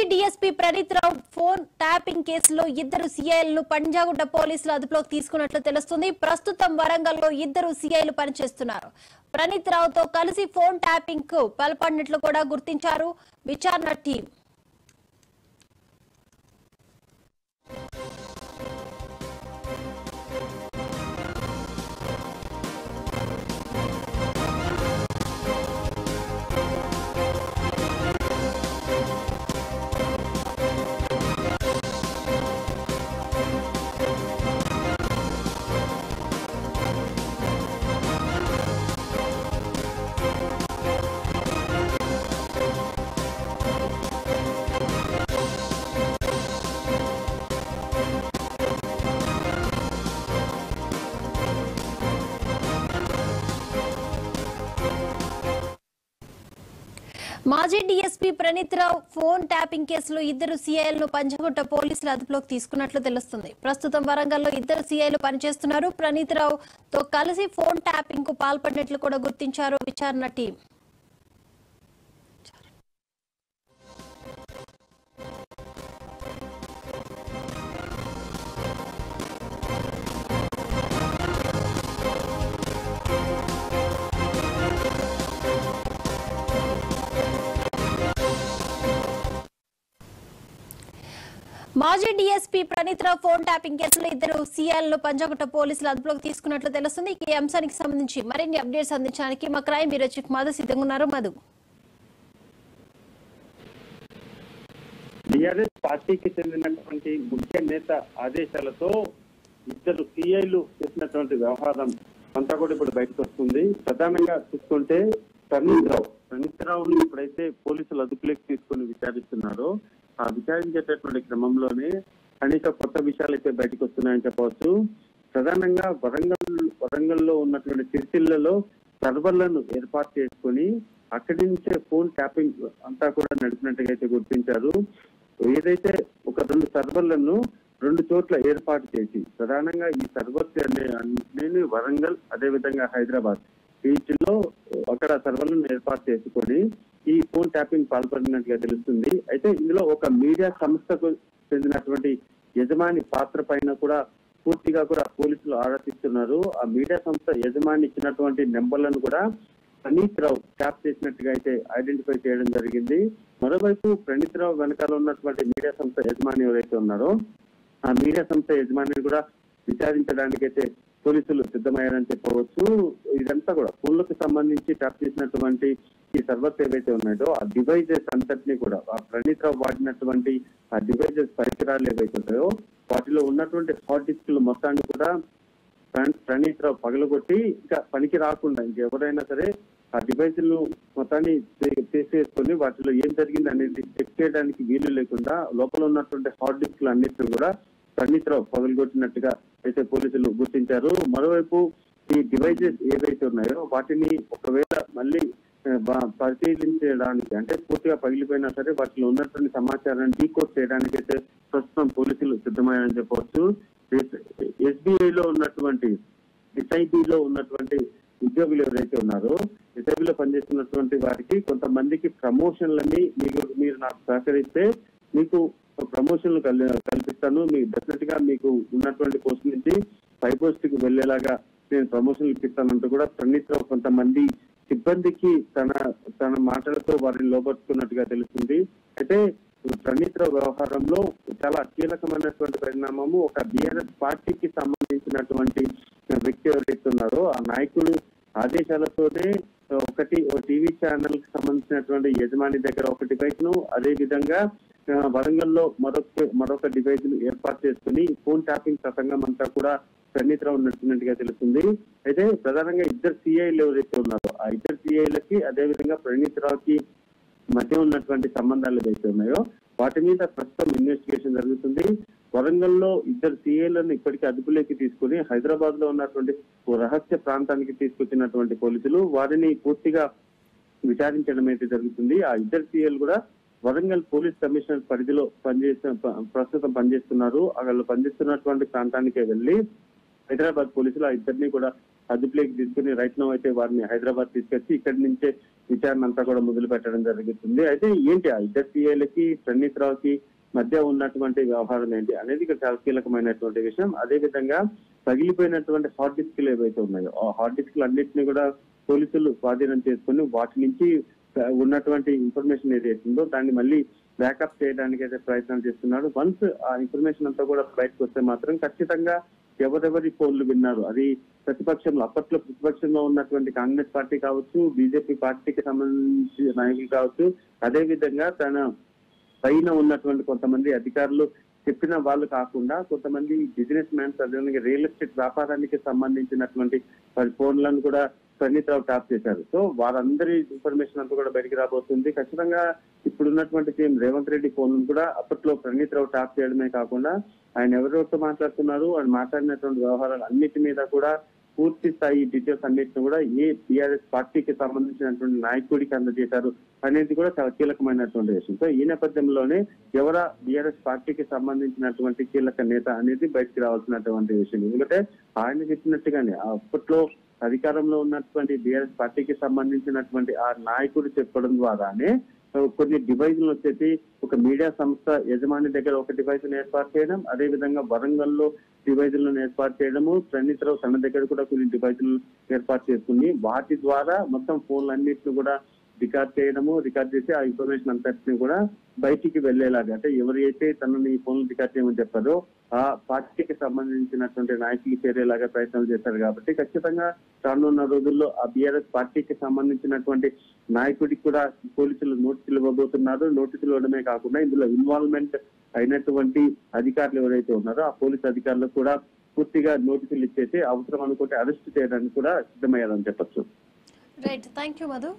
మాజీ డీఎస్పీ ప్రణీత్ రావు phone tapping కేసులో ఇద్దరు సీఐలను పంజాగుట్ట పోలీసులు అదుపులోకి తీసుకున్నట్లు తెలుస్తుంది. ప్రస్తుతం వరంగల్లో ఇద్దరు సీఐలు పనిచేస్తున్నారు. ప్రణీత్ రావుతో కలిసి ఫోన్ ట్యాపింగ్ కు పాల్పడినట్లు కూడా గుర్తించారు విచారణ టీం. మాజీ డీఎస్పీ ప్రణీత్ రావు ఫోన్ ట్యాపింగ్ కేసులో ఇద్దరు సీఐలను పంజాగుట్ట పోలీసులు అదుపులోకి తీసుకున్నట్లు తెలుస్తుంది. ప్రస్తుతం వరంగల్లో ఇద్దరు సీఐలు పనిచేస్తున్నారు. ప్రణీత్ రావుతో కలిసి ఫోన్ ట్యాపింగ్ కు పాల్పడినట్లు కూడా గుర్తించారు విచారణ టీం. మాజీ డీఎస్పీ ప్రణీత్ రావు ఫోన్ ట్యాపింగ్ కేసులో ఇద్దరు సీఐలను పంజాగుట్ట పోలీసులు అదుపులోకి తీసుకున్నట్లు తెలుస్తుంది. ఈ అంశానికి సంబంధించి మరిన్ని అప్డేట్స్ అందించడానికి మా క్రైమ్ బ్యూరో చీఫ్ మధు సిద్ధంగా ఉన్నారు. మధు, టీఆర్ఎస్ పార్టీకి చెందినటువంటి ముఖ్య నేత ఆదేశాలతో ఇద్దరు సీఐలు చేసినటువంటి వ్యవహారం అంతా కూడా ఇప్పుడు బయటకు వస్తుంది. ప్రధానంగా చూసుకుంటే ప్రణీత్ రావుని ఇప్పుడైతే పోలీసులు అదుపులోకి తీసుకుని విచారిస్తున్నారో ఆ విచారించేటటువంటి క్రమంలోనే అనేక కొత్త విషయాలు అయితే బయటకు వస్తున్నాయని చెప్పవచ్చు. ప్రధానంగా వరంగల్లో ఉన్నటువంటి సిరిసిల్లలో సర్వర్లను ఏర్పాటు చేసుకుని అక్కడి నుంచే ఫోన్ ట్యాపింగ్ అంతా కూడా నడిపినట్టుగా అయితే గుర్తించారు. ఏదైతే ఒక 2 సర్వర్లను 2 చోట్ల ఏర్పాటు చేసి ప్రధానంగా ఈ సర్వర్స్ అన్ని వరంగల్ అదేవిధంగా హైదరాబాద్ వీటిలో అక్కడ సర్వర్లను ఏర్పాటు చేసుకొని ఈ ఫోన్ ట్యాపింగ్ పాల్పడినట్టుగా తెలుస్తుంది. అయితే ఇందులో ఒక మీడియా సంస్థకు చెందినటువంటి యజమాని పాత్ర పైన కూడా పూర్తిగా కూడా పోలీసులు ఆరాధిస్తున్నారు. ఆ మీడియా సంస్థ యజమాని ఇచ్చినటువంటి నెంబర్లను కూడా ప్రణీత్ రావు ట్యాప్ చేసినట్టుగా అయితే ఐడెంటిఫై చేయడం జరిగింది. మరోవైపు ప్రణీత్ రావు వెనకాల ఉన్నటువంటి మీడియా సంస్థ యజమాని ఎవరైతే ఉన్నారో ఆ మీడియా సంస్థ యజమానిని కూడా విచారించడానికి అయితే పోలీసులు సిద్ధమయ్యారని చెప్పవచ్చు. ఇదంతా కూడా ఫోన్లకు సంబంధించి ట్యాప్ చేసినటువంటి ఈ సర్వర్స్ ఏవైతే ఉన్నాయో ఆ డివైజెస్ అంతటినీ కూడా ఆ ప్రణీత్ రావు వాడినటువంటి ఆ డివైజెస్ పరికరాలు ఏవైతే ఉన్నాయో వాటిలో ఉన్నటువంటి హార్డ్ డిస్క్లు మొత్తాన్ని కూడా ప్రణీత్ రావు పగలగొట్టి ఇంకా పనికి రాకుండా ఇంకెవరైనా సరే ఆ డివైజులను మొత్తాన్ని తీసేసుకొని వాటిలో ఏం జరిగింది అనేది చెక్ చేయడానికి వీలు లేకుండా లోపల ఉన్నటువంటి హార్డ్ డిస్క్లు అన్నిటిని కూడా ప్రణీత్ రావు పగలగొట్టినట్టుగా అయితే పోలీసులు గుర్తించారు. మరోవైపు ఈ డివైజెస్ ఏవైతే ఉన్నాయో వాటిని ఒకవేళ మళ్ళీ పరిశీలించడానికి అంటే పూర్తిగా పగిలిపోయినా సరే వాటిలో ఉన్నటువంటి సమాచారాన్ని డీకోడ్ చేయడానికి అయితే ప్రస్తుతం పోలీసులు సిద్ధమయ్యారని చెప్పవచ్చు. ఎస్బీఐలో ఉన్నటువంటి ఎస్ఐబిలో ఉన్నటువంటి ఉద్యోగులు ఎవరైతే ఉన్నారో ఎస్ఐబిలో పనిచేస్తున్నటువంటి వారికి కొంతమందికి ప్రమోషన్లని మీరు నాకు సహకరిస్తే మీకు ప్రమోషన్లు కల్పిస్తాను, మీకు డెఫినెట్ గా మీకు ఉన్నటువంటి పోస్ట్ నుంచి పై పోస్ట్ కి వెళ్లేలాగా నేను ప్రమోషన్లు ఇప్పిస్తానంటూ కూడా ప్రణీత్ రావు కొంతమంది సిబ్బందికి తన మాటలతో వారిని లోపరుచుకున్నట్టుగా తెలుస్తుంది. అయితే ప్రణీత్ రావు వ్యవహారంలో చాలా కీలకమైనటువంటి పరిణామము ఒక బీఆర్ఎస్ పార్టీకి సంబంధించినటువంటి వ్యక్తి ఎవరైతే ఉన్నారో ఆ నాయకుడు ఆదేశాలతోనే ఓ టీవీ ఛానల్ కి సంబంధించినటువంటి యజమాని దగ్గర ఒక డివైస్ ను అదే విధంగా వరంగల్లో మరొక డివైస్ ను ఏర్పాటు చేసుకుని ఫోన్ ట్యాపింగ్ ప్రసంగం అంతా కూడా ప్రణీత్ రావు నడిచినట్టుగా తెలుస్తుంది. అయితే ప్రధానంగా ఇద్దరు సీఐలు ఎవరైతే ఉన్నారో ఆ ఇద్దరు సీఐలకి అదేవిధంగా ప్రణీత్ రావుకి మధ్య ఉన్నటువంటి సంబంధాలు ఏవైతే ఉన్నాయో వాటి మీద ప్రస్తుతం ఇన్వెస్టిగేషన్ జరుగుతుంది. వరంగల్లో ఇద్దరు సీఐలను ఇప్పటికీ అదుపులోకి తీసుకుని హైదరాబాద్ లో ఉన్నటువంటి ఓ రహస్య ప్రాంతానికి తీసుకొచ్చినటువంటి పోలీసులు వారిని పూర్తిగా విచారించడం అయితే జరుగుతుంది. ఆ ఇద్దరు సీఐలు కూడా వరంగల్ పోలీస్ కమిషనర్ పరిధిలో ప్రస్తుతం పనిచేస్తున్నారు. వాళ్ళు పనిచేస్తున్నటువంటి ప్రాంతానికే వెళ్లి హైదరాబాద్ పోలీసులు ఆ ఇద్దరిని కూడా అదుపులోకి తీసుకుని రైట్ నో అయితే వారిని హైదరాబాద్ తీసుకొచ్చి ఇక్కడి నుంచే విచారణ అంతా కూడా మొదలు పెట్టడం జరుగుతుంది. అయితే ఏంటి ఆ ఇద్దరు సీఐలకి ప్రణీత్ రావుకి మధ్య ఉన్నటువంటి వ్యవహారం ఏంటి అనేది ఇక్కడ చాలా కీలకమైనటువంటి విషయం. అదే విధంగా పగిలిపోయినటువంటి హార్డ్ డిస్క్లు ఏవైతే ఉన్నాయో ఆ హార్డ్ డిస్క్లు అన్నింటినీ కూడా పోలీసులు స్వాధీనం చేసుకుని వాటి నుంచి ఉన్నటువంటి ఇన్ఫర్మేషన్ ఏదైతే ఉందో దాన్ని మళ్ళీ బ్యాకప్ చేయడానికి అయితే ప్రయత్నాలు చేస్తున్నాడు. వన్స్ ఆ ఇన్ఫర్మేషన్ అంతా కూడా బయటకు వస్తే మాత్రం ఖచ్చితంగా ఎవరెవరి ఫోన్లు విన్నారు, అది ప్రతిపక్షంలో అప్పట్లో ప్రతిపక్షంలో ఉన్నటువంటి కాంగ్రెస్ పార్టీ కావచ్చు, బీజేపీ పార్టీకి సంబంధించిన నాయకులు కావచ్చు, అదే విధంగా తన పైన ఉన్నటువంటి కొంతమంది అధికారులు చెప్పిన వాళ్ళు కాకుండా కొంతమంది బిజినెస్ మ్యాన్స్, అదేవిధంగా రియల్ ఎస్టేట్ వ్యాపారానికి సంబంధించినటువంటి వారి ఫోన్లను కూడా ప్రణీత్ రావు ట్యాప్ చేశారు. సో వారందరి ఇన్ఫర్మేషన్ అంతా కూడా బయటికి రాబోతుంది. ఖచ్చితంగా ఇప్పుడున్నటువంటి సీఎం రేవంత్ రెడ్డి ఫోన్ కూడా అప్పట్లో ప్రణీత్ రావు ట్యాప్ చేయడమే కాకుండా ఆయన ఎవరెవరితో మాట్లాడుతున్నారు, ఆయన మాట్లాడినటువంటి వ్యవహారాలు అన్నిటి మీద కూడా పూర్తి స్థాయి డీటెయిల్స్ అన్నిటిని కూడా ఏ టీఆర్ఎస్ పార్టీకి సంబంధించినటువంటి నాయకుడికి అందజేశారు అనేది కూడా చాలా కీలకమైనటువంటి విషయం. సో ఈ నేపథ్యంలోనే ఎవరా టీఆర్ఎస్ పార్టీకి సంబంధించినటువంటి కీలక నేత అనేది బయటికి రావాల్సినటువంటి విషయం. ఎందుకంటే ఆయన చెప్పినట్టుగానే అప్పట్లో అధికారంలో ఉన్నటువంటి టీఆర్ఎస్ పార్టీకి సంబంధించినటువంటి ఆ నాయకుడు చెప్పడం ద్వారానే కొన్ని డివైజులు వచ్చేసి ఒక మీడియా సంస్థ యజమాని దగ్గర ఒక డివైజ్ ఏర్పాటు చేయడం, అదే విధంగా వరంగల్లో డివైజులను ఏర్పాటు చేయడము, ప్రణీత్ రావు తన దగ్గర కూడా కొన్ని డివైజులను ఏర్పాటు చేసుకుని వాటి ద్వారా మొత్తం ఫోన్లన్నింటిని కూడా రికార్డ్ చేసి ఆ ఇన్ఫర్మేషన్ అంతటిని కూడా బయటికి వెళ్లేలాగా, అంటే ఎవరైతే తనని ఈ ఫోన్లు రికార్డ్ చేయమని చెప్పారో ఆ పార్టీకి సంబంధించినటువంటి నాయకులు చేరేలాగా ప్రయత్నాలు చేశారు. కాబట్టి ఖచ్చితంగా రానున్న రోజుల్లో ఆ బీఆర్ఎస్ పార్టీకి సంబంధించినటువంటి నాయకుడికి కూడా పోలీసులు నోటీసులు ఇవ్వబోతున్నారు. నోటీసులు ఇవ్వడమే కాకుండా ఇందులో ఇన్వాల్వ్మెంట్ అయినటువంటి అధికారులు ఎవరైతే ఉన్నారో ఆ పోలీసు అధికారులకు కూడా పూర్తిగా నోటీసులు ఇచ్చేసి అవసరం అనుకుంటే అరెస్ట్ చేయడానికి కూడా సిద్ధమయ్యారని చెప్పొచ్చు. Right, thank you Madhu.